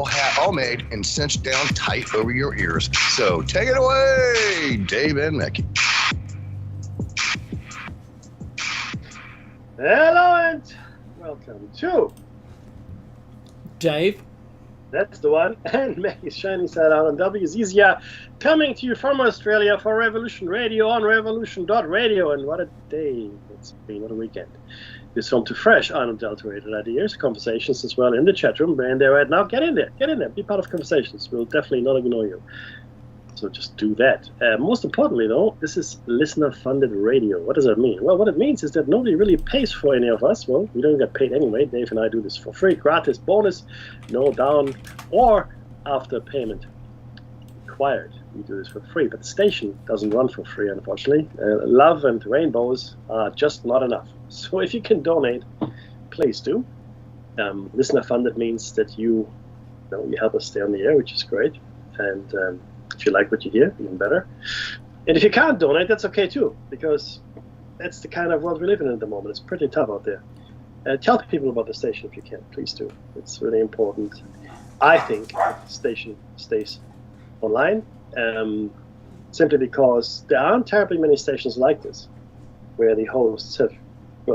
hat all made and cinched down tight over your ears. So take it away, Dave and Mickey. Hello and welcome to Dave. That's the one, and Mickey's Shining Side Out on WZZR, coming to you from Australia for Revolution Radio on revolution.radio. And what a day it's been, what a weekend. It's home to fresh, unadulterated ideas, conversations as well in the chat room. And there right now, get in there, be part of conversations. We'll definitely not ignore you. So just do that. Most importantly, though, this is listener-funded radio. What does that mean? Well, what it means is that nobody really pays for any of us. Well, we don't get paid anyway. Dave and I do this for free, gratis, bonus, no down, or after payment required. We do this for free, but the station doesn't run for free, unfortunately. Love and rainbows are just not enough. So if you can donate, please do. Listener-funded means that you help us stay on the air, which is great. And if you like what you hear, even better. And if you can't donate, that's okay too, because that's the kind of world we live in at the moment. It's pretty tough out there. Tell people about the station if you can. Please do. It's really important. I think that the station stays online, simply because there aren't terribly many stations like this, where the hosts have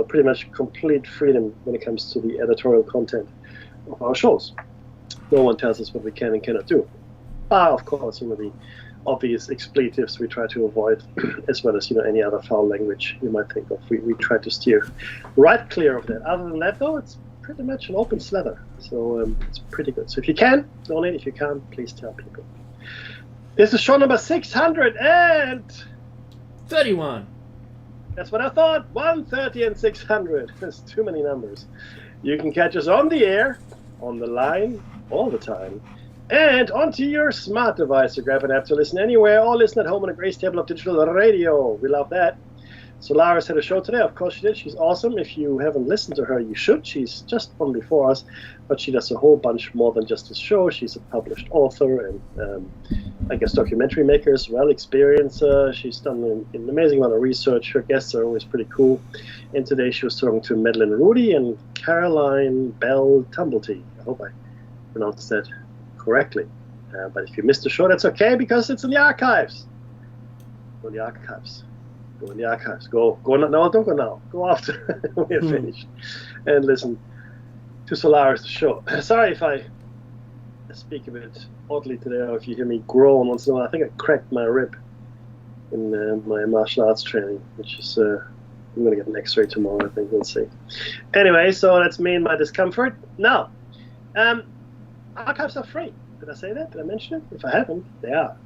pretty much complete freedom when it comes to the editorial content of our shows. No one tells us what we can and cannot do. Of course, the obvious expletives we try to avoid, as well as any other foul language you might think of. We try to steer right clear of that. Other than that, though, it's pretty much an open slather. So it's pretty good. So if you can, donate. If you can't, please tell people. This is show number 631. That's what I thought. 130 and 600. There's too many numbers. You can catch us on the air, on the line, all the time. And onto your smart device to grab an app to listen anywhere or listen at home on a grace table of digital radio. We love that. Solaris had a show today. Of course she did. She's awesome. If you haven't listened to her, you should. She's just one before us, but she does a whole bunch more than just this show. She's a published author and I guess documentary maker as well, experiencer. She's done an amazing amount of research. Her guests are always pretty cool. And today she was talking to Madeline Rudy and Caroline Bell Tumblety. I hope I pronounced that correctly. But if you missed the show, that's okay, because it's in the archives. Go in the archives. Go no, don't go now. Go after we're finished. And listen to Solaris, the show. Sorry if I speak a bit oddly today, or if you hear me groan once in a while. I think I cracked my rib in my martial arts training, which is I'm going to get an x-ray tomorrow, I think. We'll see. Anyway, so that's me and my discomfort. Now, archives are free. Did I say that? Did I mention it? If I haven't, they are.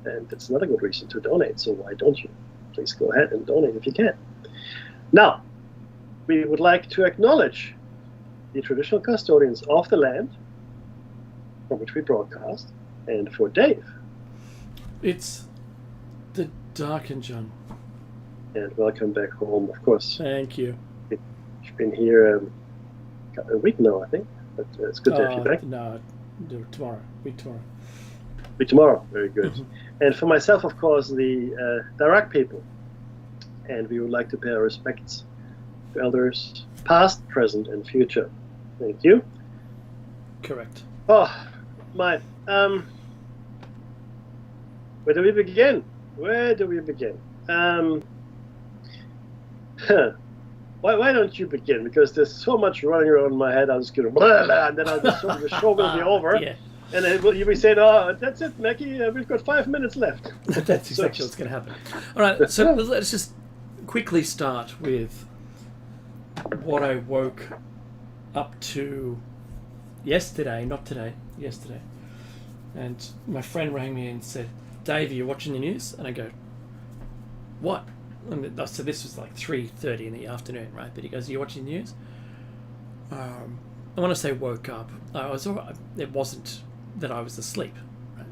And it's another good reason to donate, so why don't you? Please go ahead and donate if you can. Now, we would like to acknowledge the traditional custodians of the land from which we broadcast, and for Dave. It's the Darkin John. And welcome back home, of course. Thank you. You've been here a week now, I think, but it's good to have you back. No, tomorrow. Week Tomorrow. Very good. And for myself, of course, the Darak people. And we would like to pay our respects to elders, past, present, and future. Thank you. Correct. Oh, my. Where do we begin? Why don't you begin? Because there's so much running around my head. I'll just get blah, blah, and then the show will be over. Yeah. And then you'll be saying, "Oh, that's it, Mackie. We've got 5 minutes left." That's exactly what's going to happen. All right, so let's just quickly start with what I woke up to yesterday, not today, yesterday. And my friend rang me and said, "Dave, are you watching the news?" And I go, "What?" And so this was like 3:30 in the afternoon, right? But he goes, "Are you watching the news?" I want to say woke up. I was all right. It wasn't that I was asleep, right?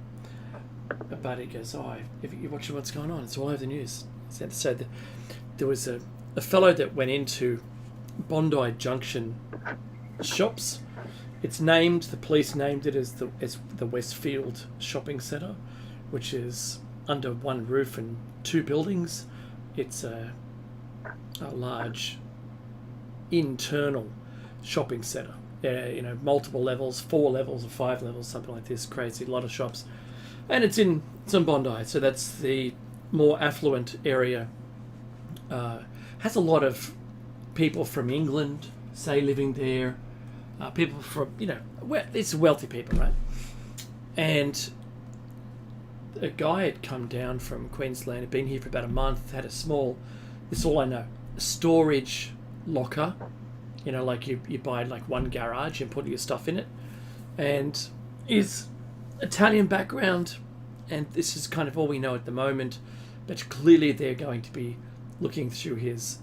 But he goes, "Oh, if you're watching what's going on, it's all over the news." So there was a fellow that went into Bondi Junction shops. It's named, the police named it as the Westfield Shopping Centre, which is under one roof and two buildings. It's a large internal shopping centre. multiple levels, 4 levels or 5 levels, something like this. Crazy, a lot of shops, and it's in Bondi, so that's the more affluent area. Has a lot of people from England, say, living there. People from it's wealthy people, right? And a guy had come down from Queensland, had been here for about a month, had a small, this is all I know, storage locker, like you buy like one garage and put your stuff in it, and is Italian background, and this is kind of all we know at the moment, but clearly they're going to be looking through his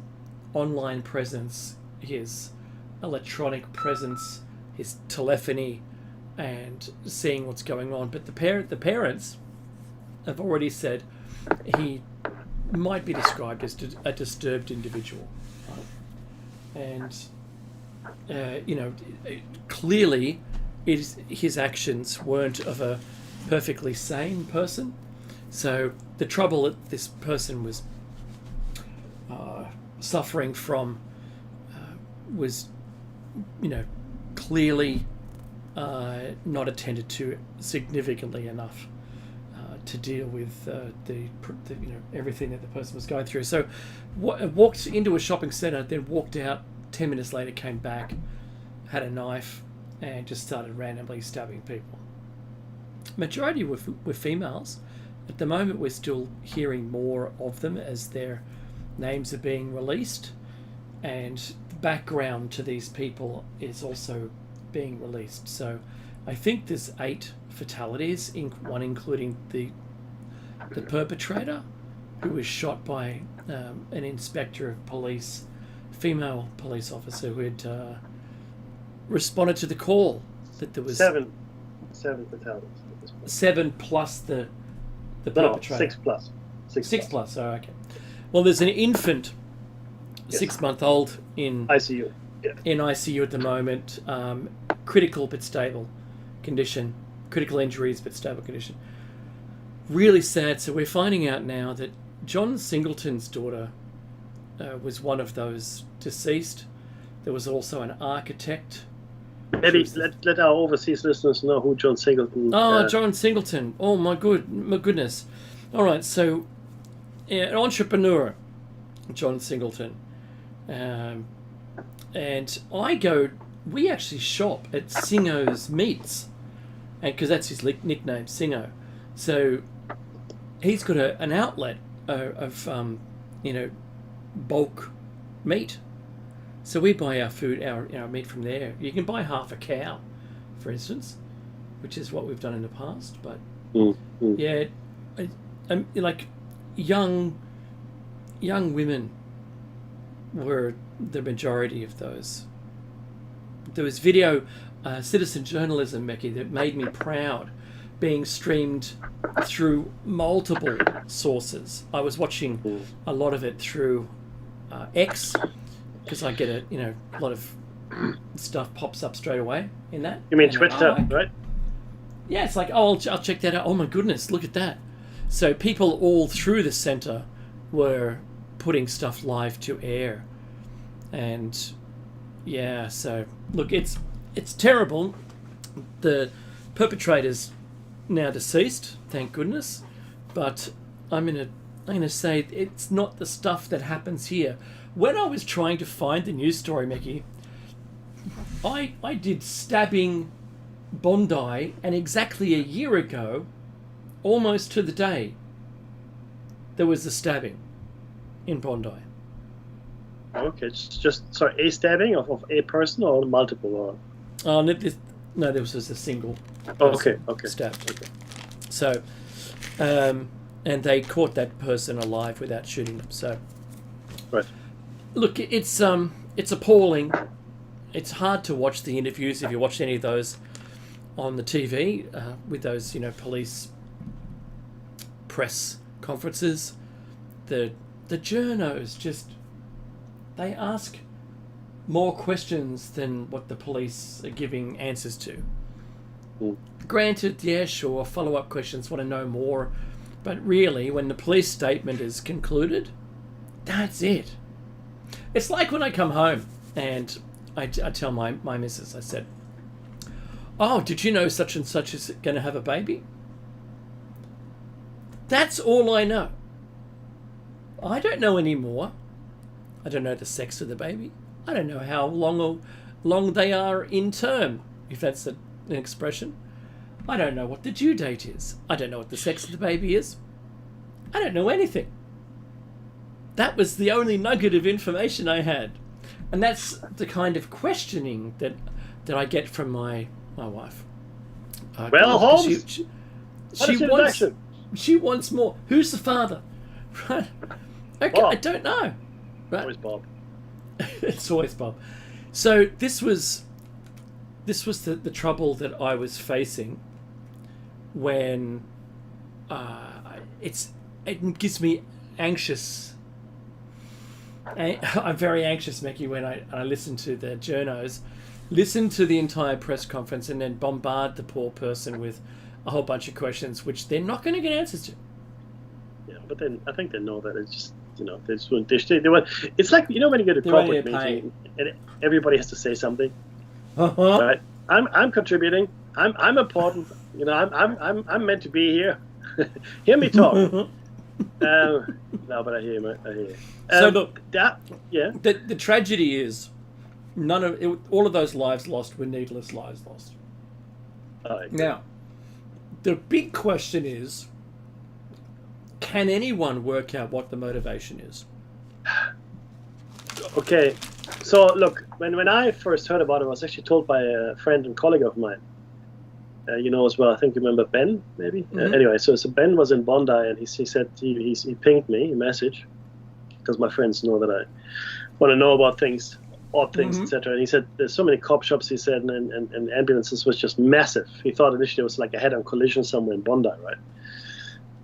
online presence, his electronic presence, his telephony, and seeing what's going on. But the parents have already said he might be described as a disturbed individual, and clearly his actions weren't of a perfectly sane person. So the trouble that this person was suffering from was clearly not attended to significantly enough to deal with the everything that the person was going through. So walked into a shopping centre, then walked out. 10 minutes later, came back, had a knife, and just started randomly stabbing people. Majority were females. At the moment, we're still hearing more of them as their names are being released, and the background to these people is also being released. So I think there's 8 fatalities, one including the perpetrator, who was shot by an inspector of police, female police officer, who had responded to the call that there was 7 fatalities at this point. 7 plus the perpetrator. 6 plus. 6 plus. Oh, okay. Well, there's an infant, 6-month-old in ICU. Yeah. In ICU at the moment. Critical but stable condition. Critical injuries but stable condition. Really sad. So we're finding out now that John Singleton's daughter was one of those deceased. There was also an architect. Maybe let our overseas listeners know who John Singleton. John Singleton. Oh my goodness. All right, so an entrepreneur, John Singleton, and we actually shop at Singo's Meats, and because that's his nickname, Singo. So he's got an outlet of bulk meat. So we buy our food, our meat from there. You can buy half a cow, for instance, which is what we've done in the past. But yeah, like young women were the majority of those. There was video, citizen journalism, Mecky, that made me proud, being streamed through multiple sources. I was watching a lot of it through X, because I get a lot of stuff pops up straight away in that. You mean Twitter, right? Yeah, it's like, I'll check that out. Oh my goodness, look at that. So people all through the centre were putting stuff live to air. And yeah, so look, it's terrible. The perpetrator's now deceased, thank goodness. But I'm gonna say it's not the stuff that happens here. When I was trying to find the news story, Mecky, I did Stabbing Bondi, and exactly a year ago, almost to the day, there was a stabbing in Bondi. Okay, it's just a stabbing of a person or multiple? Or? Oh, no, there was just a single. Okay. Stabbed. Okay. So, and they caught that person alive without shooting them. So, right. Look, it's appalling. It's hard to watch the interviews if you watch any of those on the TV with those police press conferences. The journos just, they ask more questions than what the police are giving answers to. Granted, yeah, sure, follow-up questions want to know more, but really, when the police statement is concluded, that's it. It's like when I come home and I tell my missus, I said, "Oh, did you know such and such is going to have a baby?" That's all I know. I don't know any more. I don't know the sex of the baby. I don't know how long they are in term, if that's an expression. I don't know what the due date is. I don't know what the sex of the baby is. I don't know anything. That was the only nugget of information I had. And that's the kind of questioning that I get from my wife. Well, Holmes, she wants more. Who's the father? Right. Okay, Bob. I don't know. Right. Always Bob. It's always Bob. So this was the trouble that I was facing when it gives me anxious. I'm very anxious, Mickey, when I listen to the journos, listen to the entire press conference, and then bombard the poor person with a whole bunch of questions which they're not going to get answers to. Yeah, but then I think they know that it's just, they want. It's like, when you go to corporate meeting and everybody has to say something. Right? I'm contributing. I'm important. I'm meant to be here. Hear me talk. No, but I hear you. So look, yeah. The tragedy is all of those lives lost were needless lives lost. Now, the big question is, can anyone work out what the motivation is? Okay, so look, when I first heard about it, I was actually told by a friend and colleague of mine. As well, I think you remember Ben, maybe? Mm-hmm. Anyway, so Ben was in Bondi, and he said he pinged me a message, because my friends know that I want to know about things, odd things, Mm-hmm. etc. And he said there's so many cop shops, he said, and ambulances was just massive. He thought initially it was like a head-on collision somewhere in Bondi, right?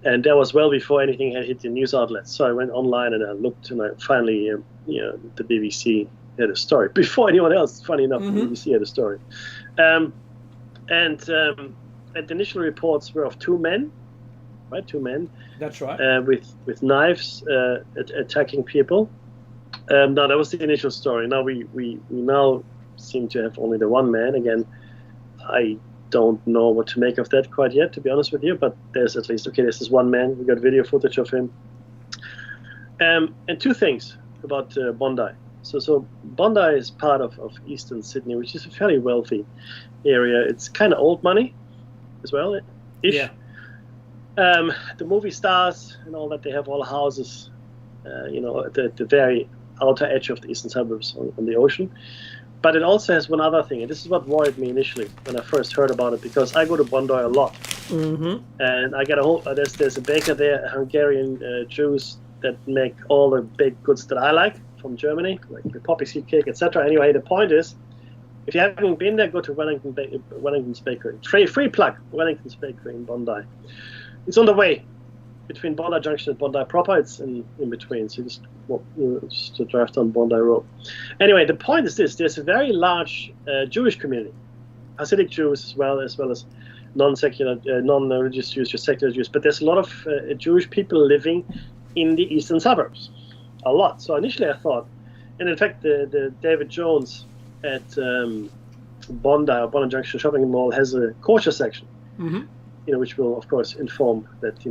And that was well before anything had hit the news outlets. So I went online and I looked, and I finally, the BBC had a story before anyone else. Funny enough, Mm-hmm. the BBC had a story. And the initial reports were of two men, right? Two men. That's right. With knives attacking people. Now that was the initial story. Now we now seem to have only the one man. Again, I don't know what to make of that quite yet, to be honest with you. But there's at least this is one man. We got video footage of him. And two things about Bondi. So Bondi is part of Eastern Sydney, which is a fairly wealthy area. It's kind of old money as well, ish. Yeah. The movie stars and all that, they have all houses, at the very outer edge of the eastern suburbs on the ocean. But it also has one other thing, and this is what worried me initially when I first heard about it, because I go to Bondi a lot. Mm-hmm. And I get there's a baker there, Hungarian Jews that make all the baked goods that I like from Germany, like the poppy seed cake, etc. Anyway, the point is, if you haven't been there, go to Wellington's Bakery. Free plug, Wellington's Bakery in Bondi. It's on the way between Bondi Junction and Bondi proper. It's in between, so just to drive down Bondi Road. Anyway, the point is this: there's a very large Jewish community, Hasidic Jews as well as non-secular, non-religious Jews, just secular Jews. But there's a lot of Jewish people living in the eastern suburbs, a lot. So initially I thought, and in fact, the David Jones at Bondi Junction Shopping Mall has a kosher section. Mm-hmm. Which will, of course, inform that,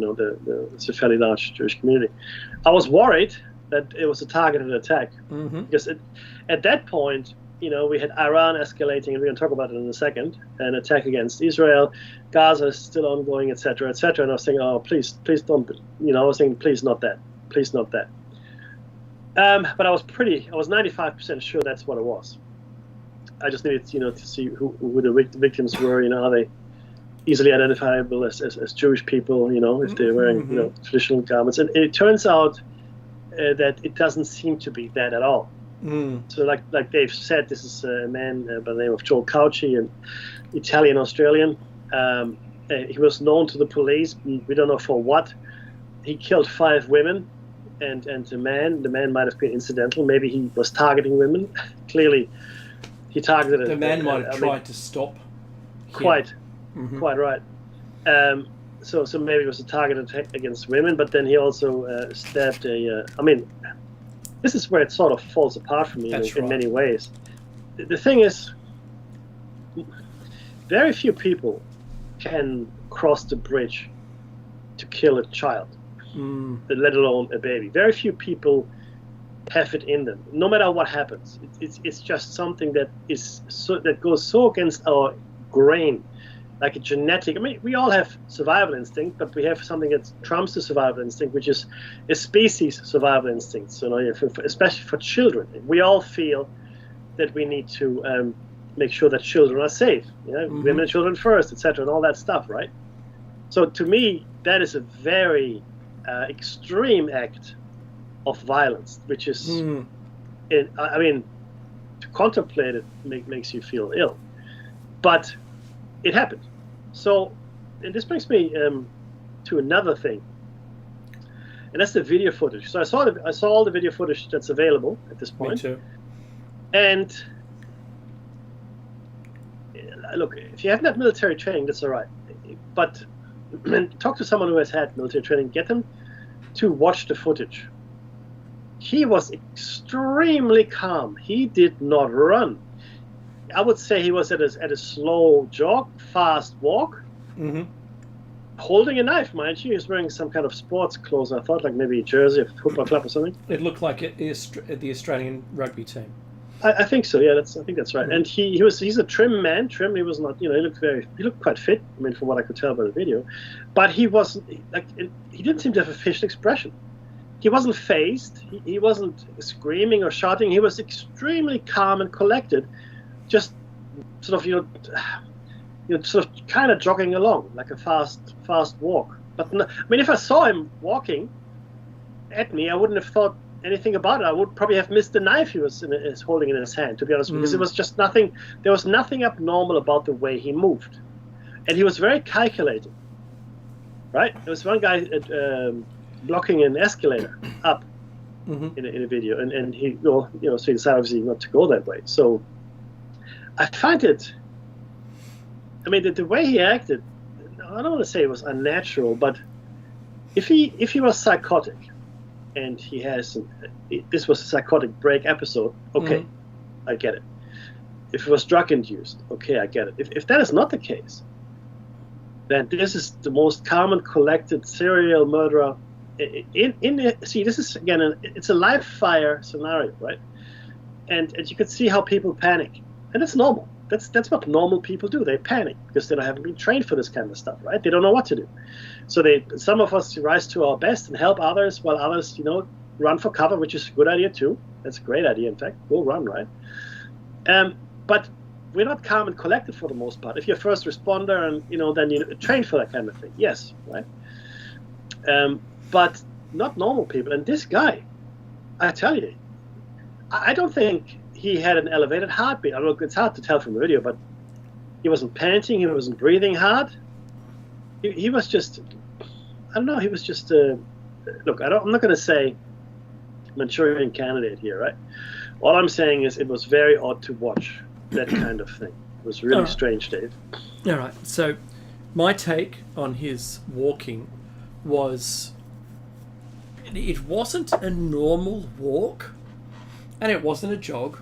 it's a fairly large Jewish community. I was worried that it was a targeted attack. Mm-hmm. Because at that point, we had Iran escalating, and we're going to talk about it in a second, an attack against Israel. Gaza is still ongoing, etc., etc. And I was saying, oh, please don't, I was saying, please not that. Please not that. But I was 95% sure that's what it was. I just needed, to see who the victims were, are they easily identifiable as Jewish people, if they're wearing, traditional garments. And it turns out that it doesn't seem to be that at all. Mm. So like Dave said, this is a man by the name of Joel Cauchi, an Italian-Australian. He was known to the police. We don't know for what. He killed 5 women and the man might have been incidental. Maybe he was targeting women. Clearly, he targeted... The man might have tried to stop him. Quite right. So maybe it was a targeted attack against women, but then he also stabbed this is where it sort of falls apart for me in many ways. the thing is, very few people can cross the bridge to kill a child, let alone a baby. Very few people have it in them, no matter what happens. It's just something that goes so against our grain, like a genetic. I mean, we all have survival instinct, but we have something that trumps the survival instinct, which is a species survival instinct. So, especially for children, we all feel that we need to make sure that children are safe. Women and children first, etc., and all that stuff, right? So, to me, that is a very extreme act of violence, which is, I mean, to contemplate it makes you feel ill, but it happened. So, and this brings me to another thing, and that's the video footage. So I saw all the video footage that's available at this point. Me too. And look, if you haven't had military training, that's all right. But talk to someone who has had military training. Get them to watch the footage. He was extremely calm. He did not run. I would say he was at a slow jog, fast walk, holding a knife, mind you. He was wearing some kind of sports clothes, I thought, like maybe a jersey of a football club or something. It looked like the Australian rugby team. I think so. Yeah, I think that's right. And he's a trim man. Trim. He was not. He looked quite fit. I mean, from what I could tell by the video, but he wasn't he didn't seem to have a facial expression. He wasn't phased. He wasn't screaming or shouting. He was extremely calm and collected, just sort of sort of kind of jogging along like a fast walk. But I mean, if I saw him walking at me, I wouldn't have thought anything about it. I would probably have missed the knife he was holding in his hand, to be honest, because it was just nothing. There was nothing abnormal about the way he moved, and he was very calculated. Right? There was one guy blocking an escalator up in a video, and he so he decided obviously not to go that way. So I find it. I mean, the way he acted, I don't want to say it was unnatural, but if he was psychotic, and he has this was a psychotic break episode, okay, I get it. If it was drug induced, okay, I get it. If that is not the case, then this is the most calm and collected serial murderer. See, this is again it's a live fire scenario, right? And you can see how people panic, and it's normal. That's what normal people do. They panic because they haven't been trained for this kind of stuff, right? They don't know what to do. So some of us rise to our best and help others, while others, run for cover, which is a good idea too. That's a great idea, in fact. Go run, right? But we're not calm and collected for the most part. If you're a first responder and then you're trained for that kind of thing, yes, right? But not normal people. And this guy, I tell you, I don't think he had an elevated heartbeat. I don't know, it's hard to tell from the video, but he wasn't panting, he wasn't breathing hard. He was just, I don't know, he was just, look, I'm not going to say Manchurian Candidate here, right? All I'm saying is it was very odd to watch that kind of thing. It was really strange, Dave. All right, so my take on his walking was it wasn't a normal walk, and it wasn't a jog.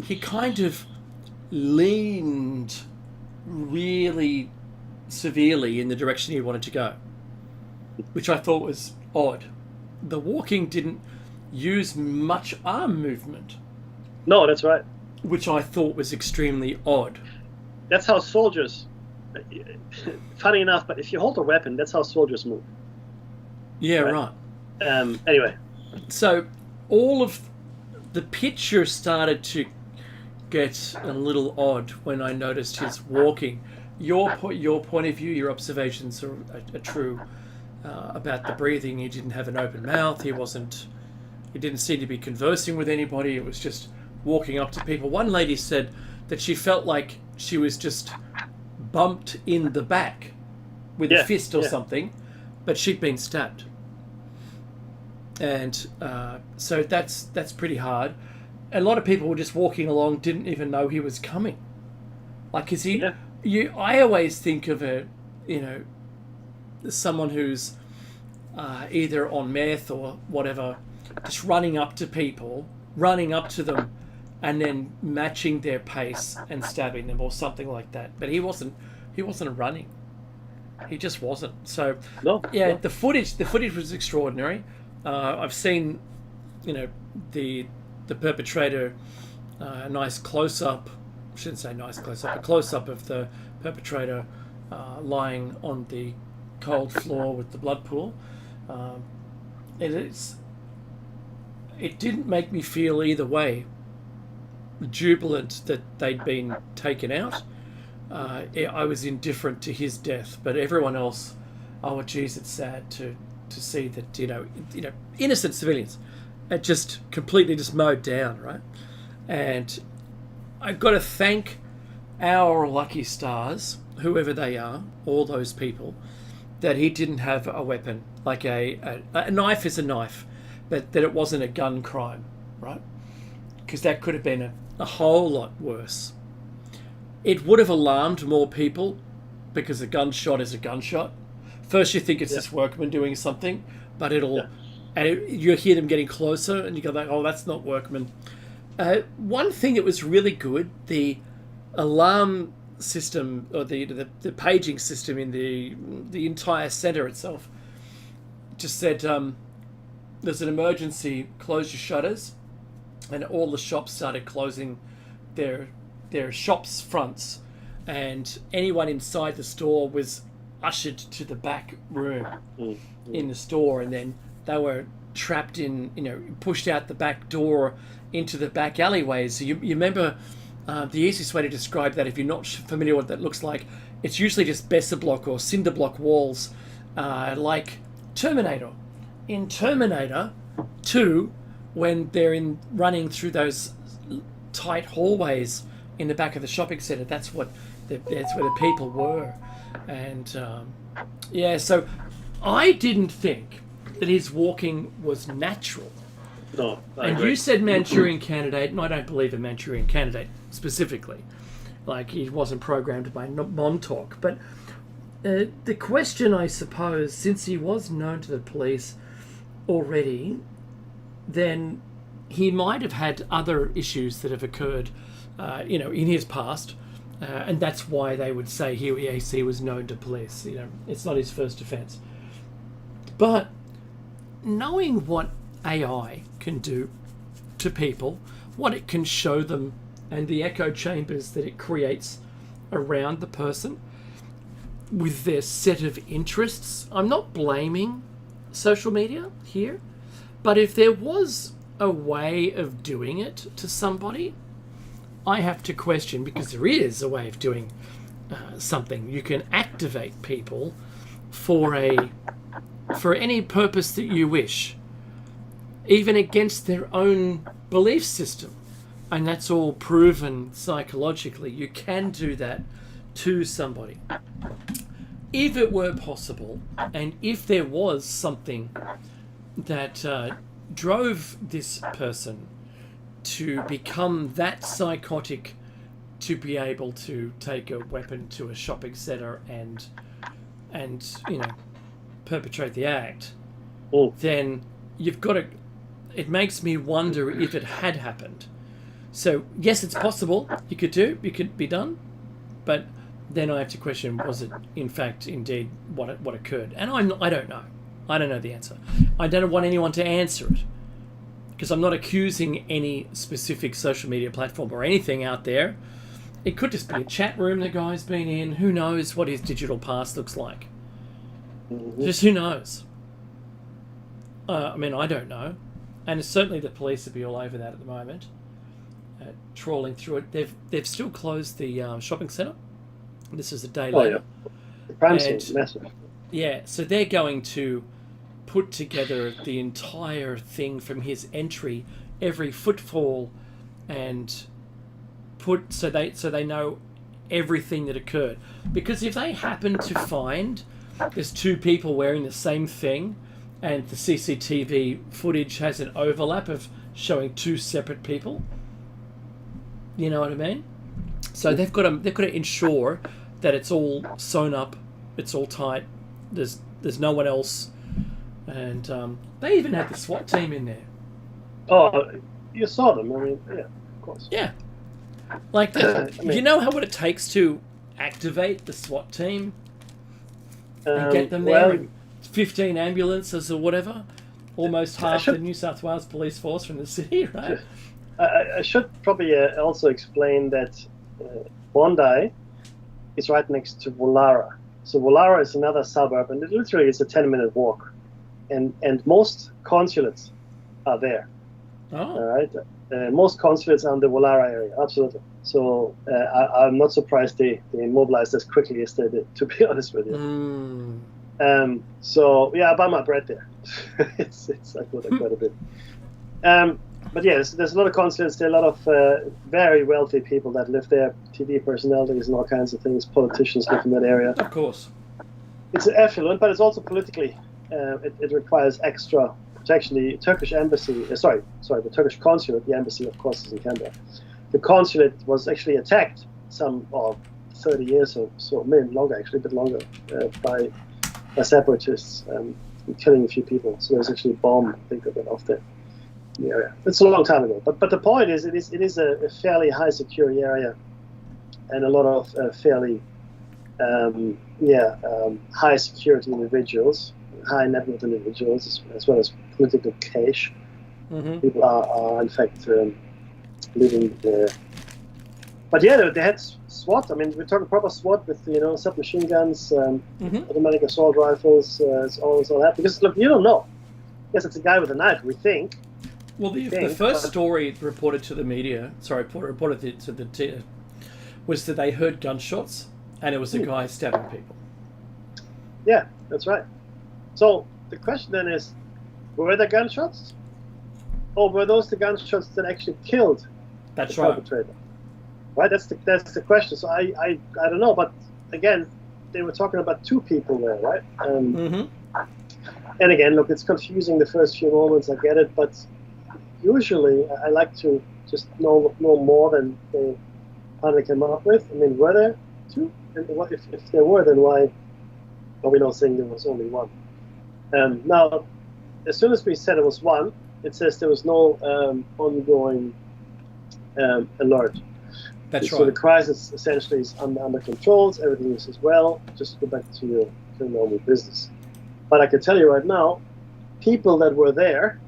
He kind of leaned really severely in the direction he wanted to go, which I thought was odd. The walking didn't use much arm movement. No, that's right. Which I thought was extremely odd. That's how soldiers, funny enough, but if you hold a weapon, that's how soldiers move. Yeah, right. Anyway. So all of the picture started to get a little odd when I noticed his walking. Your point of view, your observations are true about the breathing. He didn't have an open mouth. He didn't seem to be conversing with anybody. It was just walking up to people. One lady said that she felt like she was just bumped in the back with a fist or something, but she'd been stabbed. And so that's pretty hard. A lot of people were just walking along, didn't even know he was coming. Like, is he? Yeah. I always think of someone who's either on meth or whatever, just running up to people, running up to them, and then matching their pace and stabbing them or something like that. But he wasn't running. He just wasn't. So No. yeah, no. the footage was extraordinary. I've seen, the perpetrator, a nice close up. I shouldn't say nice close up. A close up of the perpetrator lying on the cold floor with the blood pool. It didn't make me feel either way jubilant that they'd been taken out. I was indifferent to his death, but everyone else, oh geez, it's sad to see that innocent civilians are just completely just mowed down, right? And I've got to thank our lucky stars, whoever they are, all those people, that he didn't have a weapon. Like a knife is a knife, but that it wasn't a gun crime, right? Because that could have been a whole lot worse. It would have alarmed more people, because a gunshot is a gunshot. First you think it's this workman doing something, but you hear them getting closer and you go like, oh, that's not workman. One thing that was really good, the alarm system, or the paging system in the entire centre itself, just said, there's an emergency, close your shutters, and all the shops started closing their shops fronts, and anyone inside the store was ushered to the back room in the store, and then they were trapped in, pushed out the back door into the back alleyways. So you remember, the easiest way to describe that, if you're not familiar with what that looks like, it's usually just Besser block or cinder block walls, like Terminator. In Terminator 2, when they're running through those tight hallways in the back of the shopping centre, that's where the people were. And so I didn't think that his walking was natural. No, I and agree. you said Manchurian Candidate, and I don't believe in Manchurian Candidate specifically. Like, he wasn't programmed by Montauk. But the question, I suppose, since he was known to the police already, then he might have had other issues that have occurred, in his past. And that's why they would say he was known to police. It's not his first offence. But knowing what AI can do to people, what it can show them, and the echo chambers that it creates around the person with their set of interests, I'm not blaming social media here, but if there was a way of doing it to somebody, I have to question, because there is a way of doing something. You can activate people for any purpose that you wish, even against their own belief system. And that's all proven psychologically. You can do that to somebody. If it were possible, and if there was something that drove this person to become that psychotic to be able to take a weapon to a shopping centre and perpetrate the act, then you've got to... It makes me wonder if it had happened. So, yes, it's possible. It could be done. But then I have to question, was it, in fact, indeed what occurred? And I don't know. I don't know the answer. I don't want anyone to answer it, because I'm not accusing any specific social media platform or anything out there. It could just be a chat room the guy's been in. Who knows what his digital past looks like? Just who knows? I don't know. And certainly the police would be all over that at the moment, trawling through it. They've still closed the shopping centre. This is a day later. Yeah. The crime scene's massive. Yeah, so they're going to put together the entire thing from his entry, every footfall, and so they know everything that occurred. Because if they happen to find there's two people wearing the same thing, and the CCTV footage has an overlap of showing two separate people, you know what I mean? So they've got to ensure that it's all sewn up, it's all tight. There's no one else, and they even had the SWAT team in there. Oh, you saw them. I mean, yeah, of course. Yeah. Like, you know what it takes to activate the SWAT team and get them there? And 15 ambulances or whatever. Almost half the New South Wales police force from the city, right? I should probably also explain that Bondi is right next to Woollahra. So Woollahra is another suburb, and it literally is a 10-minute walk. And most consulates are there. Oh. All right. Most consulates are in the Woollahra area, absolutely. So I'm not surprised they mobilized as quickly as they did, to be honest with you. So yeah, I buy my bread there. it's I go there quite a bit. But yeah, there's a lot of consulates there, a lot of very wealthy people that live there, TV personalities and all kinds of things, politicians live in that area. Of course. It's affluent, but it's also politically, it requires extra protection. The Turkish embassy, the Turkish consulate, the embassy of course is in Canberra. The consulate was actually attacked 30 years or so, maybe longer actually, a bit longer, by separatists, killing a few people. So there's actually a bomb, I think, that went off there. Yeah, it's a long time ago. But the point is, it is a fairly high security area, and a lot of fairly high security individuals, high net worth individuals, as well as political cash. Mm-hmm. People are in fact living there. But yeah, they had SWAT. I mean, we're talking proper SWAT with submachine guns, automatic assault rifles, all that. Because look, you don't know. Yes, it's a guy with a knife. We think. Well, the first story reported to the media, reported to the was that they heard gunshots and it was a guy stabbing people. Yeah, that's right. So the question then is, were there gunshots? Or were those the gunshots that actually killed the perpetrator? Right, that's the question. So I don't know, but again, they were talking about two people there, right? And again, look, it's confusing the first few moments. I get it, but usually I like to just know more than they finally came up with. I mean, were there two? And what if there were, then why are we not saying there was only one? Now, as soon as we said it was one, it says there was no ongoing alert. That's so right. The crisis essentially is under control. Everything is as well. Just go back to your normal business. But I can tell you right now, people that were there,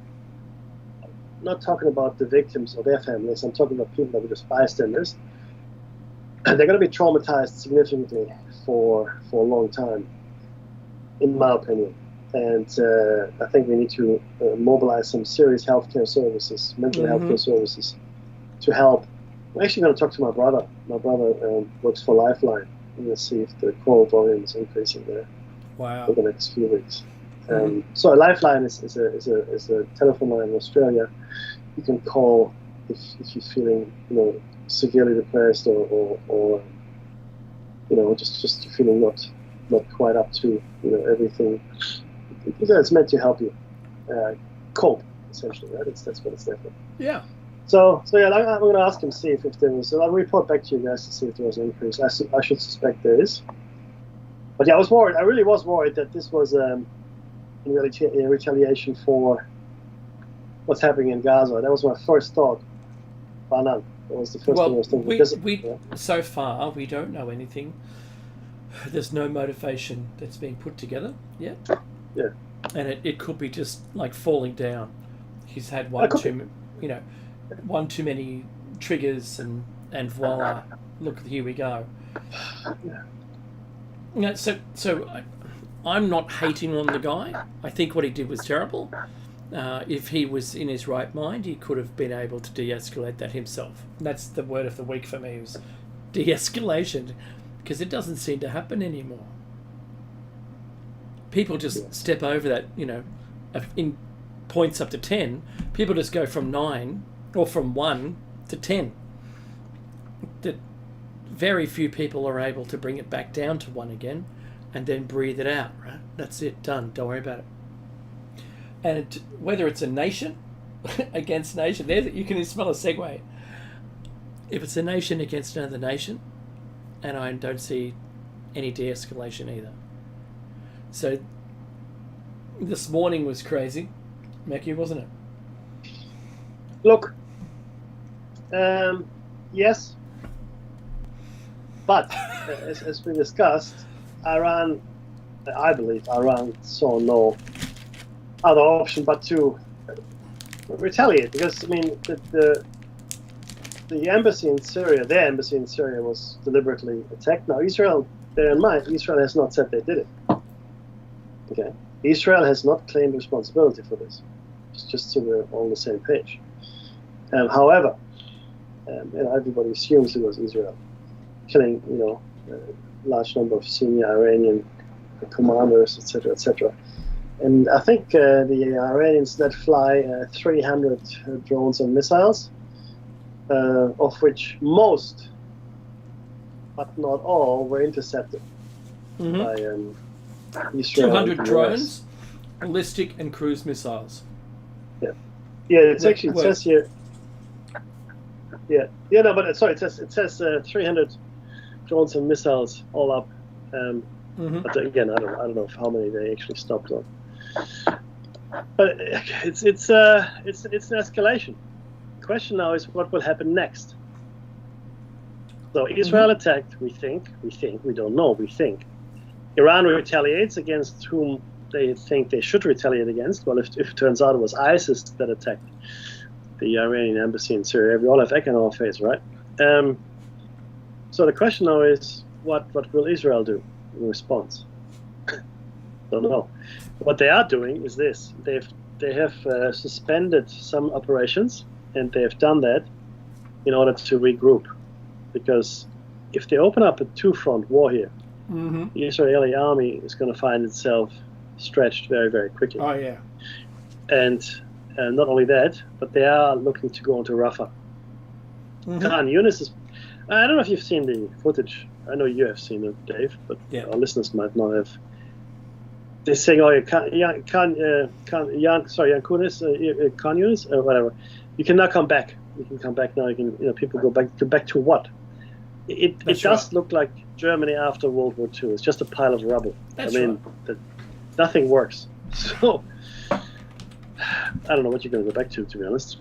I'm not talking about the victims or their families, I'm talking about people that were just bystanders, they're going to be traumatized significantly for a long time, in my opinion. And I think we need to mobilize some serious healthcare services, mental healthcare services, to help. I'm actually going to talk to my brother. My brother works for Lifeline. I'm going to see if the call volume is increasing there. Wow. For the next few weeks. So a Lifeline is a telephone line in Australia. You can call if you're feeling severely depressed or just you're feeling not quite up to everything. It's meant to help you cope, essentially, right? That's what it's there for. Yeah. So yeah, I'm going to ask him, see if there was. So I'll report back to you guys to see if there was an increase. I should suspect there is. But yeah, I was worried. I really was worried that this was in retaliation for what's happening in Gaza. That was my first thought. That was the first thing I was thinking. So far, we don't know anything. There's no motivation that's being put together yet. Yeah. And it could be just like falling down. He's had one too many triggers and voila, look, here we go. Yeah. So I'm not hating on the guy. I think what he did was terrible. If he was in his right mind, he could have been able to de-escalate that himself. That's the word of the week for me, was de-escalation, because it doesn't seem to happen anymore. People just step over that, in points up to 10. People just go from 9 or from 1 to 10. That very few people are able to bring it back down to 1 again and then breathe it out, right? That's it, done. Don't worry about it. And whether it's a nation against nation, you can smell a segue. If it's a nation against another nation, and I don't see any de-escalation either. So this morning was crazy, Mackie, wasn't it? Look, Yes, but as we discussed, Iran, I believe Iran saw no other option but to retaliate, because I mean the embassy in Syria, their embassy in Syria, was deliberately attacked. Now Israel, bear in mind, Israel has not said they did it. Okay, Israel has not claimed responsibility for this. Just so we're all on the same page. However, everybody assumes it was Israel killing, a large number of senior Iranian commanders, etc., etc. And I think the Iranians let fly 300 drones and missiles, of which most, but not all, were intercepted by Israel. 200 drones, ballistic and cruise missiles. Yeah, it's actually, it says here. No, but sorry, it says 300 drones and missiles all up. But again, I don't know how many they actually stopped on. But it's an escalation. The question now is what will happen next. So Israel attacked. We think. We don't know. We think Iran retaliates against whom they think they should retaliate against. Well, if it turns out it was ISIS that attacked the Iranian embassy in Syria, we all have egg on our face, right? So the question now is, what will Israel do in response? Don't know. What they are doing is this: they have suspended some operations, and they have done that in order to regroup, because if they open up a two-front war here, the Israeli army is going to find itself stretched very, very quickly. Oh yeah. And not only that, but they are looking to go into Rafah. Khan Yunis is. I don't know if you've seen the footage. I know you have seen it, Dave, but our listeners might not have. They're saying, "Oh, Khan Yunis, or whatever. You can now come back. You can come back now. You can. People go back to what? It does look like Germany after World War II. It's just a pile of rubble. Nothing works. So I don't know what you're going to go back to be honest.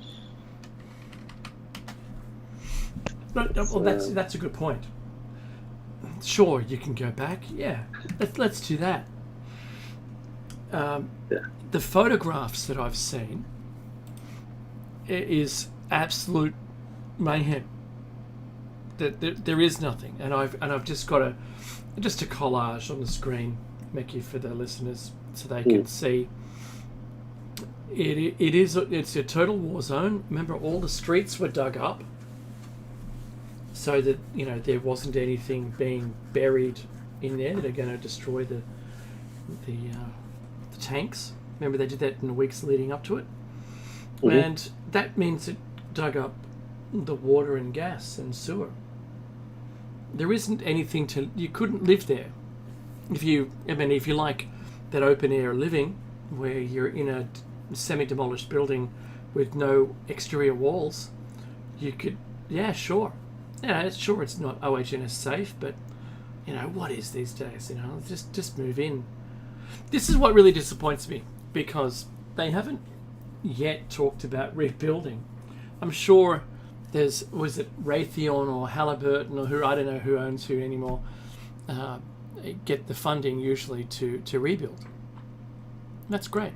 Well, that's a good point. Sure, you can go back. Yeah, let's do that. The photographs that I've seen is absolute mayhem. There is nothing, and I've just got a collage on the screen, Mickey, for the listeners so they can see. It's a total war zone. Remember, all the streets were dug up so that there wasn't anything being buried in there that are going to destroy the tanks. Remember, they did that in the weeks leading up to it, and that means it dug up the water and gas and sewer. There isn't anything you couldn't live there if you like that open air living where you're in a semi-demolished building with no exterior walls. You could, sure it's not OHS safe, but what is these days? Just move in. This is what really disappoints me, because they haven't yet talked about rebuilding. I'm sure was it Raytheon or Halliburton or I don't know who owns who anymore, get the funding usually to rebuild. That's great.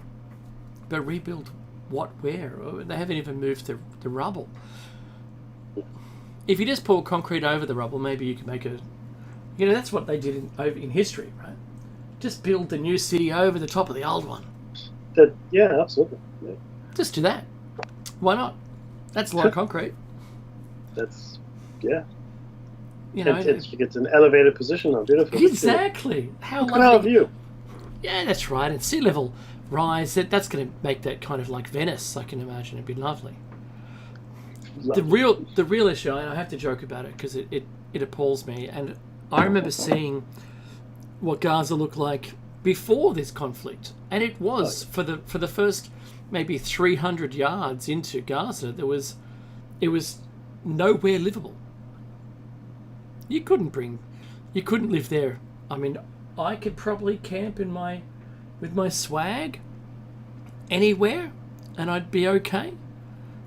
But rebuild what, where? They haven't even moved the rubble. If you just pour concrete over the rubble, maybe you can make that's what they did in history, right? Just build the new city over the top of the old one. Absolutely. Yeah. Just do that. Why not? That's a lot of concrete. That's, it's an elevated position now. Beautiful. Exactly. How lovely. How view. Yeah, that's right. And sea level rise, that's going to make that kind of like Venice, I can imagine. It'd be lovely. The real issue, and I have to joke about it because it appalls me, and I remember seeing what Gaza looked like before this conflict, and it was for the first maybe 300 yards into Gaza, it was nowhere livable. You couldn't live there. I mean, I could probably camp with my swag anywhere, and I'd be okay.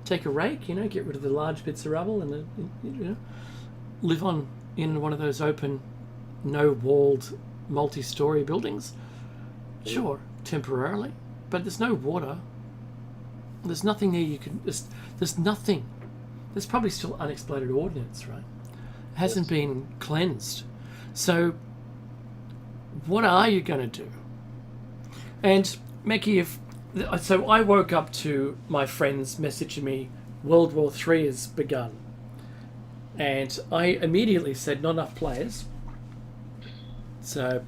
take a rake, get rid of the large bits of rubble, and live on in one of those open, no-walled, multi-story buildings. Sure, temporarily, but there's no water. There's nothing there you can. There's nothing. There's probably still unexploded ordnance, right? It hasn't been cleansed. So, what are you going to do? And Meki, so I woke up to my friends messaging me, World War III has begun. And I immediately said, not enough players. So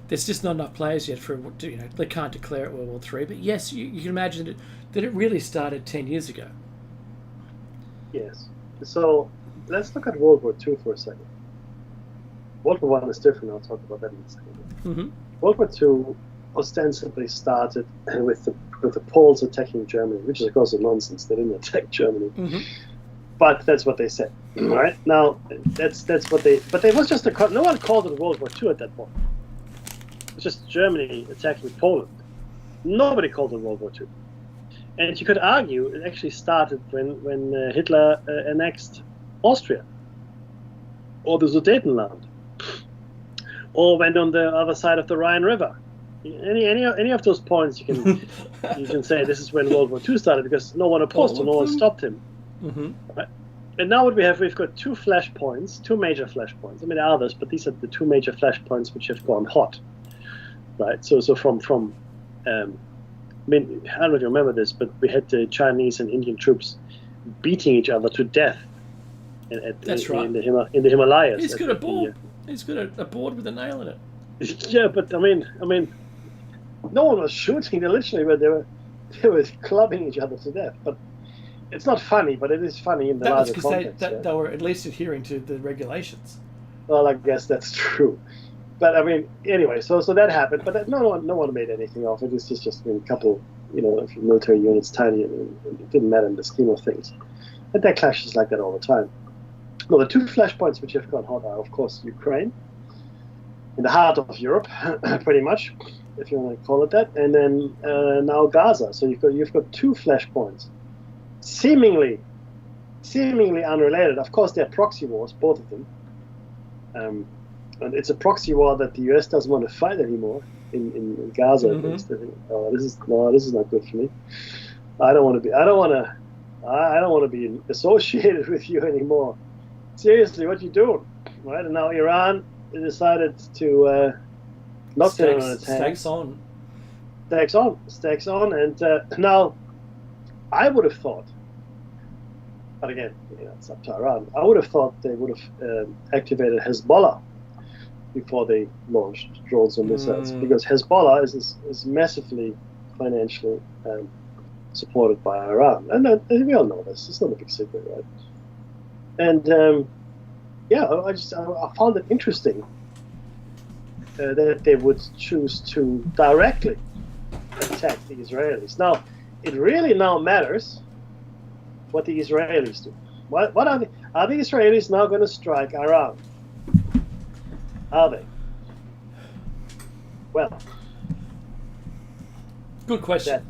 there's just not enough players yet for, they can't declare it World War III. But yes, you can imagine that it really started 10 years ago. Yes. So let's look at World War II for a second. World War I is different. I'll talk about that in a second. Mm-hmm. World War II ostensibly started with the Poles attacking Germany, which is of course nonsense. They didn't attack Germany, but that's what they said. Right now, that's what they. But it was just no one called it World War II at that point. It was just Germany attacking Poland. Nobody called it World War II. And you could argue it actually started when Hitler annexed Austria, or the Sudetenland, or went on the other side of the Rhine River. Any of those points you can say this is when World War II started, because no one opposed him, no one stopped him. Mm-hmm. Right? And now what we've got two flashpoints, two major flashpoints. I mean, there are others, but these are the two major flashpoints which have gone hot. Right. So from I mean, I don't know if you remember this, but we had the Chinese and Indian troops beating each other to death in the Himalayas. He's got a board. He's got a board with a nail in it. Yeah, but I mean, no one was shooting. They literally they were clubbing each other to death. But it's not funny. But it is funny in the larger context. They were at least adhering to the regulations. Well, I guess that's true. But I mean, anyway, so that happened. But no one made anything of it. It's just a couple, of military units, tiny, and it didn't matter in the scheme of things. And there are clashes like that all the time. Well, the two flashpoints which have gone hot are, of course, Ukraine, in the heart of Europe, pretty much, if you want to call it that, and then now Gaza. So you've got two flashpoints, seemingly unrelated. Of course, they're proxy wars, both of them. And it's a proxy war that the US doesn't want to fight anymore in Gaza. At least. They think, this is not good for me. I don't want to be associated with you anymore. Seriously, what you doing? Right? And now Iran decided to not sit on its hands. Stacks on, and now I would have thought, but again, it's up to Iran. I would have thought they would have activated Hezbollah before they launched drones and missiles, because Hezbollah is massively financially supported by Iran, and we all know this. It's not a big secret, right? And I found it interesting that they would choose to directly attack the Israelis. Now, it really now matters what the Israelis do. What are the Israelis now going to strike Iran? Are they? Well, good question. That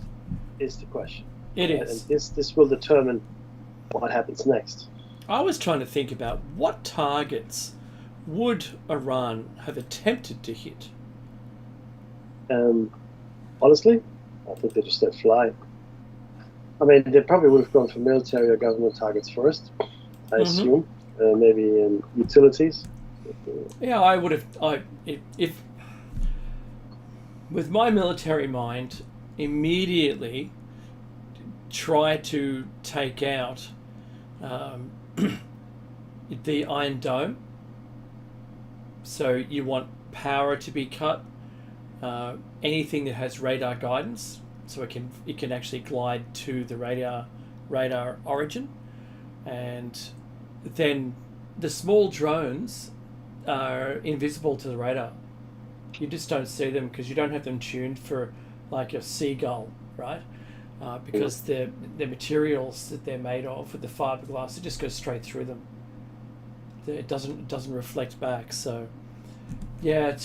is the question. It is. And this will determine what happens next. I was trying to think about what targets would Iran have attempted to hit. Honestly, I think they just let fly. I mean, they probably would have gone for military or government targets first, I assume. Maybe utilities. Yeah, I would have. If with my military mind, immediately try to take out the Iron Dome. So you want power to be cut. Anything that has radar guidance, so it can actually glide to the radar origin, and then the small drones are invisible to the radar. You just don't see them because you don't have them tuned for like a seagull, right? Because the materials that they're made of with the fiberglass, it just goes straight through them. It doesn't reflect back. So yeah,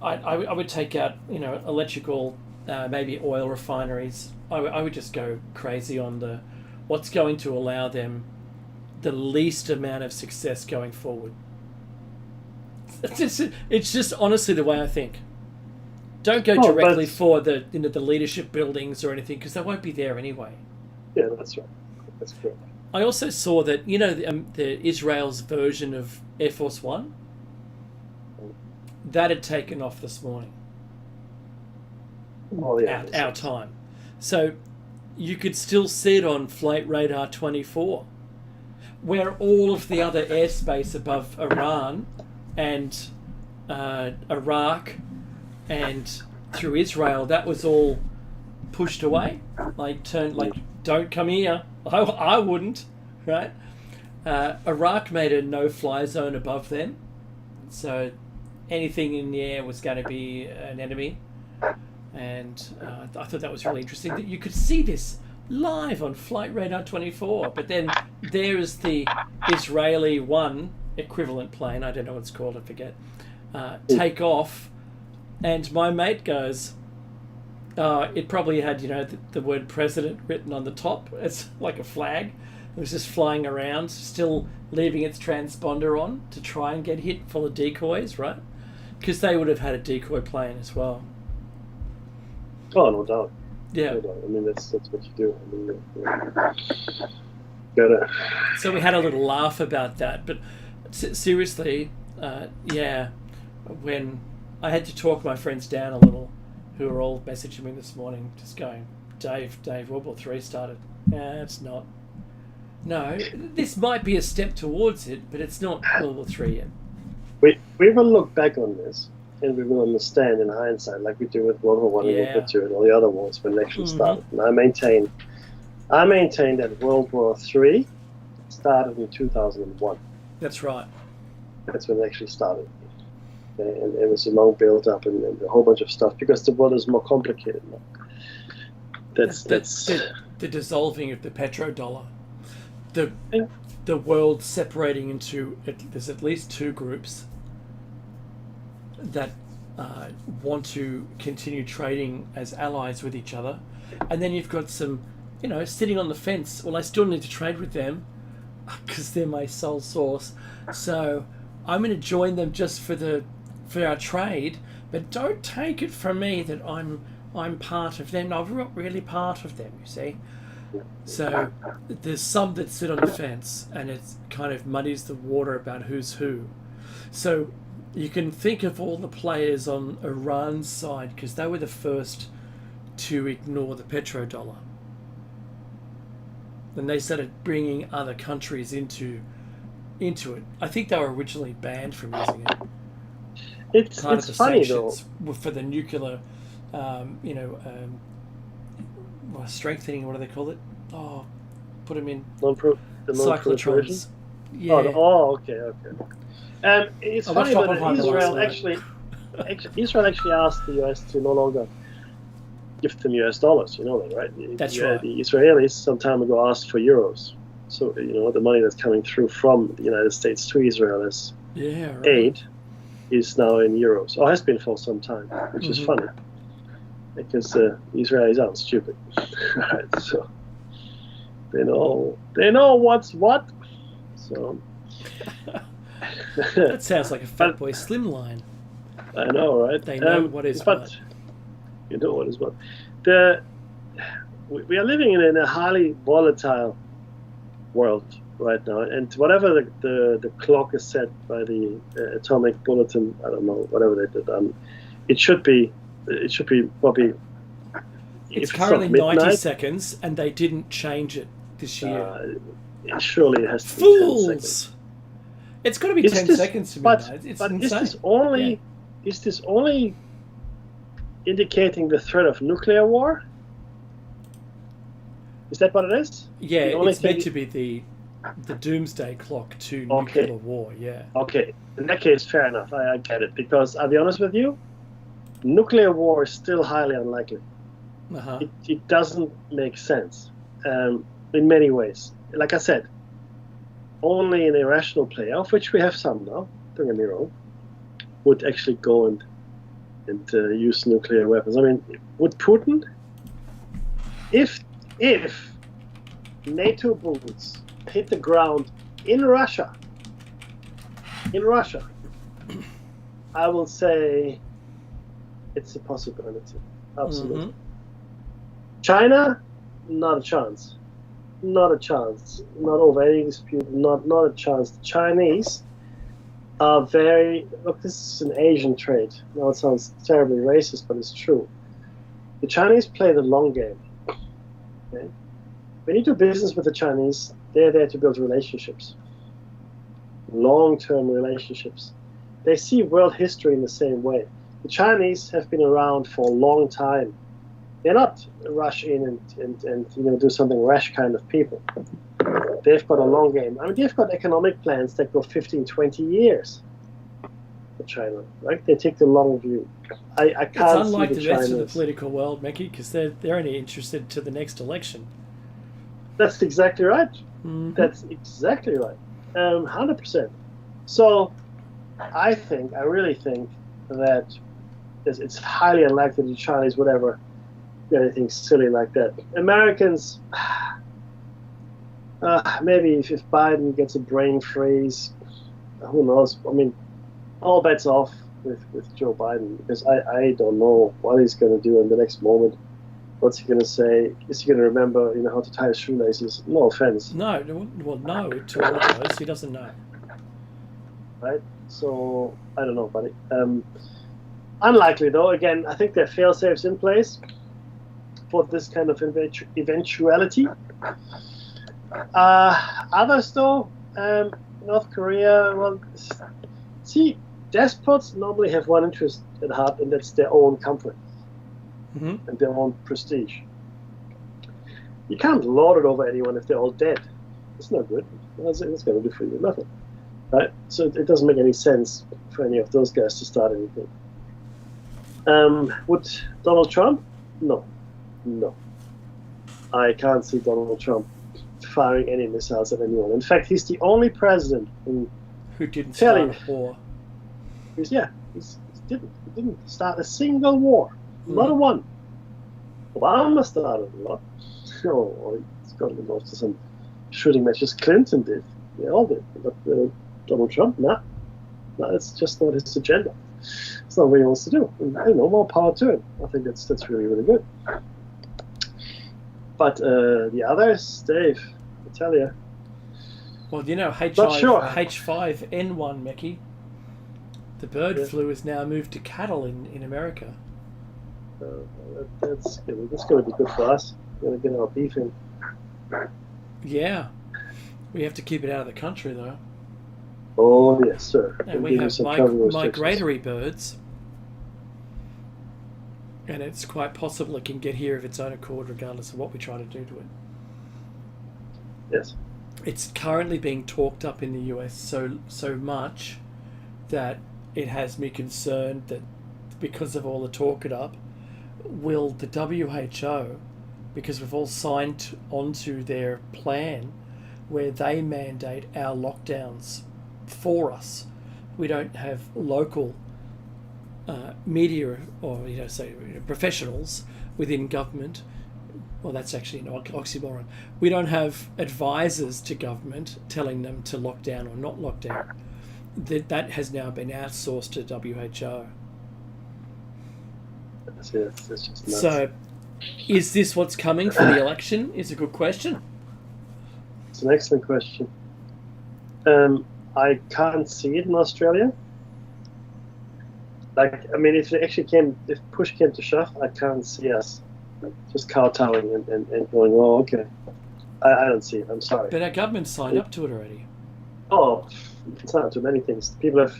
I would take out electrical, maybe oil refineries. I would just go crazy on what's going to allow them the least amount of success going forward. It's just honestly the way I think. Don't go directly for the the leadership buildings or anything, because they won't be there anyway. Yeah, that's right. That's correct. I also saw that the Israel's version of Air Force One that had taken off this morning. Oh, yeah, our time, so you could still see it on Flight Radar 24, where all of the other airspace above Iran and Iraq and through Israel, that was all pushed away. Don't come here. I wouldn't, right? Iraq made a no-fly zone above them, so anything in the air was going to be an enemy. And I thought that was really interesting that you could see this live on Flight Radar 24. But then there is the Israeli One equivalent plane, I don't know what it's called, I forget, take off, and my mate goes, it probably had the word president written on the top. It's like a flag. It was just flying around, still leaving its transponder on to try and get hit full of decoys, right? Because they would have had a decoy plane as well. Oh, no doubt. Yeah. No doubt. I mean, that's what you do. I mean, gotta. So we had a little laugh about that, but seriously, when I had to talk my friends down a little, who were all messaging me this morning, just going, Dave, World War III started. It's not. No, this might be a step towards it, but it's not World War III yet. We will look back on this, and we will understand in hindsight, like we do with World War I and World War II and all the other wars when they actually started. And I maintain that World War III started in 2001. That's right. That's when it actually started. And it was a long build-up and a whole bunch of stuff, because the world is more complicated now. That's the dissolving of the petrodollar. The world separating into, there's at least two groups that want to continue trading as allies with each other, and then you've got some, sitting on the fence. Well, I still need to trade with them because they're my sole source, so I'm going to join them just for our trade. But don't take it from me that I'm part of them. I'm not really part of them, you see. So there's some that sit on the fence, and it kind of muddies the water about who's who. So you can think of all the players on Iran's side, because they were the first to ignore the petrodollar. And they started bringing other countries into it. I think they were originally banned from using it. It's funny though. For the nuclear, strengthening. What do they call it? Oh, put them in cyclotrons. Yeah. Okay. It's funny that Israel actually asked the US to no longer give them US dollars. You know that, right? That's right. The Israelis some time ago asked for euros. So the money that's coming through from the United States to Israel as aid is now in euros, or has been for some time, which is funny, because the Israelis aren't stupid, right? So they know what's what. So that sounds like a Fatboy Slim line. I know, right? They know what is what. You know what is what. We are living in a highly volatile world right now, and whatever the clock is set by the atomic bulletin, I don't know, whatever they did, it should be probably. It's currently 90 seconds, and they didn't change it this year. Surely it has to be Fools! 10 seconds. It's got to be 10 seconds to me. It's but insane. Is this only indicating the threat of nuclear war? Is that what it is? Yeah, it's meant to be the doomsday clock to nuclear war, yeah. Okay, in that case, fair enough. I get it. Because I'll be honest with you, nuclear war is still highly unlikely. Uh-huh. It doesn't make sense in many ways. Like I said, only an irrational player, of which we have some now, don't get me wrong, would actually go and use nuclear weapons. I mean, would Putin, if NATO boots hit the ground in Russia, I will say it's a possibility. Absolutely. Mhm. China, not a chance. Not a chance. Not over any dispute. Not a chance. The Chinese are very. Look, this is an Asian trait. Now it sounds terribly racist, but it's true. The Chinese play the long game. Okay? When you do business with the Chinese, they're there to build relationships, long-term relationships. They see world history in the same way. The Chinese have been around for a long time. They're not rush in and do something rash kind of people. They've got a long game. I mean, they've got economic plans that go 15, 20 years for China, right? They take the long view. I can't It's unlike see the the rest Chinese. of the political world, Mickey, because they're only interested to the next election. That's exactly right. Mhm. That's exactly right. 100%. So I really think that it's highly unlikely the Chinese would ever do anything silly like that. Americans, maybe if Biden gets a brain freeze, who knows? I mean, all bets off with Joe Biden, because I don't know what he's going to do in the next moment. What's he going to say? Is he going to remember, how to tie his shoelaces? No offense. No, well, no, to all of those, he doesn't know. Right? So I don't know, buddy. Unlikely though. Again, I think there are fail-safes in place for this kind of eventuality. Others though, North Korea. Well, see, despots normally have one interest at heart, and that's their own comfort Mm-hmm. and their own prestige. You can't lord it over anyone if they're all dead. It's no good. What's it going to do for you? Nothing. Right? So it doesn't make any sense for any of those guys to start anything. Would Donald Trump? No. I can't see Donald Trump firing any missiles at anyone. In fact, he's the only president Who didn't Telling- start a war. he didn't start a single war. Not a one. Obama started a lot. Or he's got involved in some shooting matches. Clinton did. They all did. But Donald Trump, nah. It's just not his agenda. It's not what he wants to do. And, more power to him. I think that's really, really good. But the others, Dave, I tell you. Well, Not sure. H5N1, Mickey. The bird Yeah. flu has now moved to cattle in America. That's going to be good for us. We're going to get our beef in. Yeah. We have to keep it out of the country, though. Oh, yes, sir. And We'll we give you have some travel restrictions. migratory birds. And it's quite possible it can get here of its own accord, regardless of what we try to do to it. Yes. It's currently being talked up in the US so much that it has me concerned that because of all the talk it up, will the WHO, because we've all signed onto their plan where they mandate our lockdowns for us. We don't have local media or professionals within government. Well, that's actually an oxymoron. We don't have advisors to government telling them to lock down or not lock down. That has now been outsourced to WHO. That's just nuts. So, is this what's coming for the election? Is a good question. It's an excellent question. I can't see it in Australia. If push came to shove, I can't see us just kowtowing and going, oh, okay. I don't see it. I'm sorry. But our government signed up to it already. Oh, you can sign up to many things. People have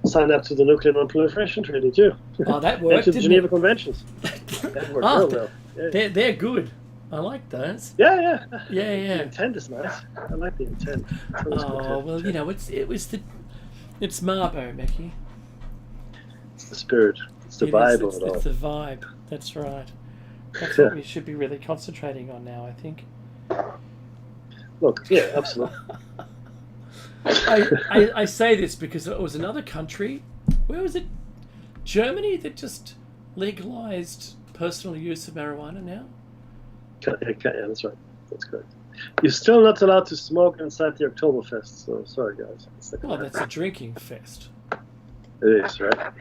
signed up to the Nuclear Non-Proliferation Treaty too. Oh, that And worked, to the didn't Geneva it? Conventions. That worked Oh, real well. Yeah. They're good. I like those. Yeah. The Yeah. intent is nice. I like the intent. Oh well, it's Marbo, Mickey. It's the spirit. It's the It vibe is, of it all. it's the vibe. That's right. That's what we should be really concentrating on now, I think. Look, yeah, absolutely. I say this because it was another country. Where was it? Germany that just legalized personal use of marijuana now. Yeah, that's right. That's correct. You're still not allowed to smoke inside the Oktoberfest, so sorry, guys. Well, that's a drinking fest. It is, right?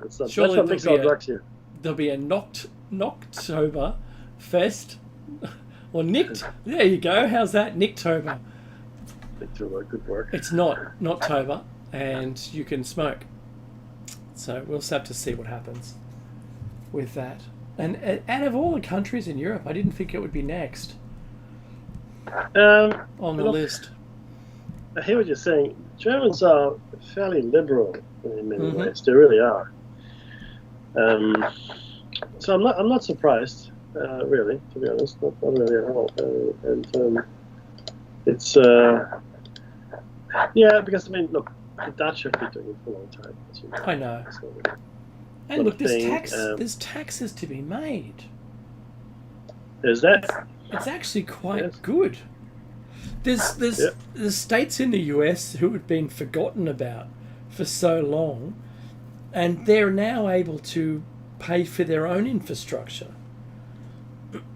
That's Surely what makes our drugs here. There'll be a Knocktober fest. Or Nicked. There you go. How's that? Nicktober. Good work. It's not Tober, and you can smoke. So we'll just have to see what happens with that. And out of all the countries in Europe, I didn't think it would be next on the list. I hear what you're saying. Germans are fairly liberal in many ways. They really are. So I'm not surprised, really, to be honest. Not really at all. It's because I mean, look, the Dutch have been doing it for a long time. As you know. I know. So, And look, there's taxes to be made. There's that. It's actually quite good. There's states in the US who had been forgotten about for so long, and they're now able to pay for their own infrastructure.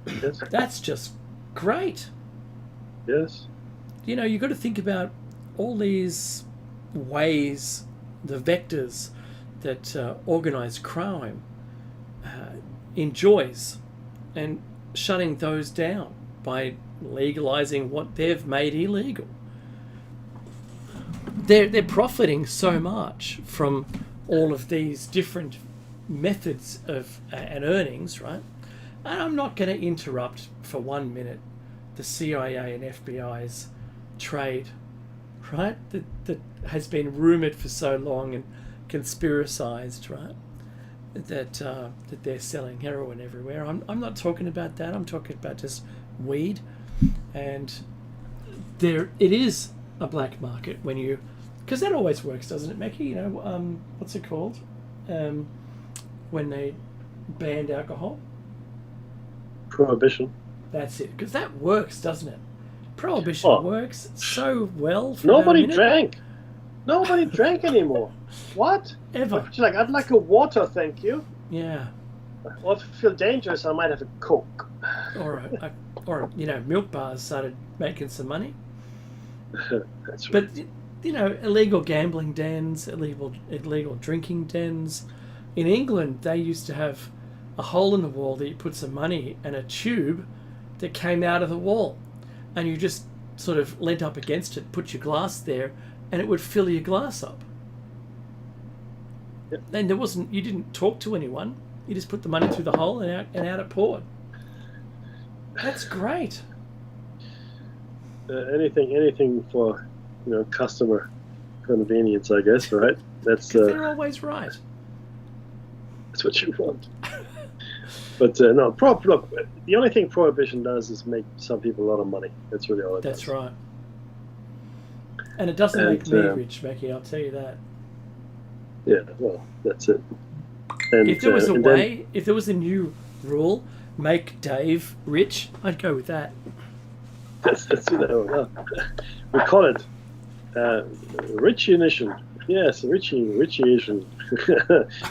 Yes. That's just great. Yes. You know, you've got to think about all these ways, the vectors that organised crime enjoys, and shutting those down by legalising what they've made illegal. They're profiting so much from all of these different methods of and earnings, right? And I'm not going to interrupt for 1 minute the CIA and FBI's trade, right? That has been rumoured for so long and conspiracized, right? That they're selling heroin everywhere. I'm not talking about that. I'm talking about just weed, and it is a black market when you, because that always works, doesn't it, Mackie? You know, what's it called? When they banned alcohol. Prohibition. That's it, because that works, doesn't it? Prohibition works so well. For Nobody drank. Nobody drank anymore. What? Ever. She's like, I'd like a water, thank you. Yeah. Or if I feel dangerous, I might have a Coke. Or you know, milk bars started making some money. That's right. But you know, illegal gambling dens, illegal drinking dens. In England, they used to have a hole in the wall that you put some money and a tube that came out of the wall, and you just sort of leant up against it, put your glass there, and it would fill your glass up. Yep. And you didn't talk to anyone. You just put the money through the hole and out it poured. That's great. Anything for, you know, customer convenience, I guess, right? That's they're always right. That's what you want. But no, look, the only thing prohibition does is make some people a lot of money. That's really all it does. That's right. And it doesn't make me rich, Mackie, I'll tell you that. Yeah, well, that's it. And, if there was if there was a new rule, make Dave rich, I'd go with that. That's we call it Richie-ition. Yes, Richie-ition.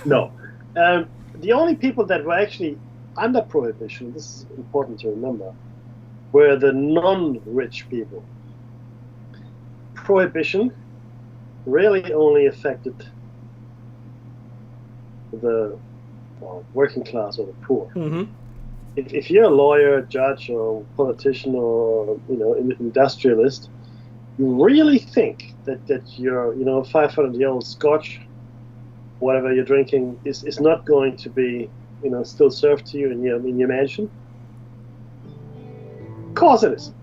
No. The only people that were actually under prohibition, this is important to remember, were the non-rich people. Prohibition really only affected the working class or the poor. Mm-hmm. If you're a lawyer, judge, or politician, or industrialist, you really think that your 500-year-old Scotch, whatever you're drinking, is not going to be still served to you in your mansion? Of course it is.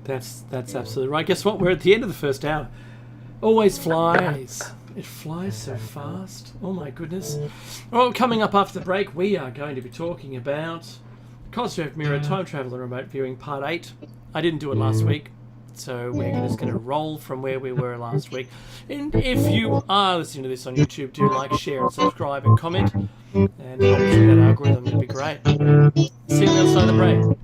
That's absolutely right. Guess what? We're at the end of the first hour. Always flies. It flies so fast. Oh my goodness. Well, coming up after the break, we are going to be talking about Cosgrove Mirror Time Traveler Remote Viewing Part 8. I didn't do it last week, so we're just going to roll from where we were last week. And if you are listening to this on YouTube, do like, share, and subscribe and comment. And help us with that algorithm. It'd be great. See you on the other side of the break.